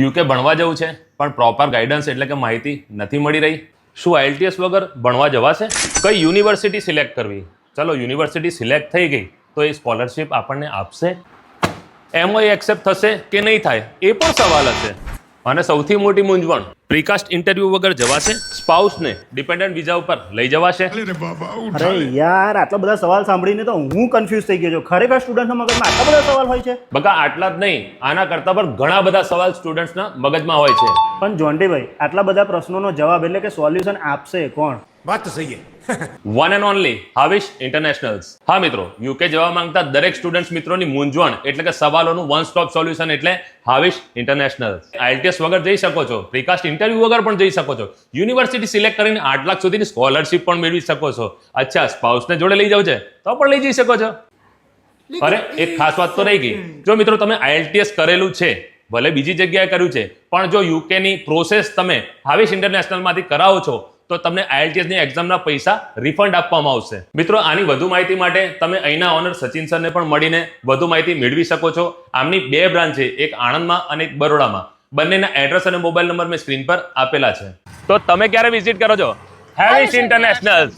UK ભણવા જવું છે પણ પ્રોપર ગાઈડન્સ એટલે કે માહિતી નથી મળી રહી. શું IELTS વગર ભણવા જવાશે? કઈ યુનિવર્સિટી સિલેક્ટ કરવી? ચલો યુનિવર્સિટી સિલેક્ટ થઈ ગઈ તો એ સ્કોલરશિપ આપણને આપશે? MOA એક્સેપ્ટ થશે કે નહીં થાય એ પણ સવાલ હશે. અને સૌથી મોટી મૂંઝવણ, પ્રીકાસ્ટ ઇન્ટરવ્યુ વગર જવાશે? સ્પાઉસને ડિપેન્ડન્ટ વિઝા ઉપર લઈ જવાશે? અરે યાર, આટલા બધા સવાલ સાંભળીને તો હું કન્ફ્યુઝ થઈ ગયો છું. ખરેખર સ્ટુડન્ટના મગજમાં આટલા બધા સવાલ હોય છે? બકા આટલા જ નહીં, આના કરતા પણ ઘણા બધા સવાલ સ્ટુડન્ટ્સના મગજમાં હોય છે. પણ જોન્ટીભાઈ, આટલા બધા પ્રશ્નોનો જવાબ એટલે કે સોલ્યુશન આપશે કોણ? વાત તો સહી છે. One and only Havish internationals. હા મિત્રો, યુકે જવા માંગતા દરેક સ્ટુડન્ટ મિત્રોની મૂંઝવણ એટલે કે સવાલોનું વન સ્ટોપ સોલ્યુશન એટલે હાવિશ ઇન્ટરનેશનલ્સ. IELTS વગર જઈ શકો છો, પ્રીકાસ્ટ ઇન્ટરવ્યુ વગર પણ જઈ શકો છો, યુનિવર્સિટી સિલેક્ટ કરીને 8 લાખ સુધીની સ્કોલરશિપ પણ મેળવી શકો છો. અચ્છા, સ્પાઉસને જોડે લઈ જાવ છે તો પણ લઈ જઈ શકો છો. અરે એક ખાસ વાત તો રહી ગઈ. જો મિત્રો તમે IELTS કરેલું છે, ભલે બીજી જગ્યાએ કર્યું છે, પણ જો યુકેની પ્રોસેસ તમે હાવિશ ઇન્ટરનેશનલમાંથી કરાવો છો તો તમને IELTS ની એક્ઝામના પૈસા રિફંડ આપવામાં આવશે. મિત્રો આની વધુ માહિતી માટે તમે અહીંના ઓનર સચિન સરને પણ મળીને વધુ માહિતી મેળવી શકો છો. આમની 2 બ્રાન્ચ છે, એક આણંદમાં અને એક બરોડામાં. બંનેના એડ્રેસ અને મોબાઈલ નંબર મેં સ્ક્રીન પર આપેલા છે. તો તમે ક્યારે વિઝિટ કરો છો? હાવિશ ઇન્ટરનેશનલ.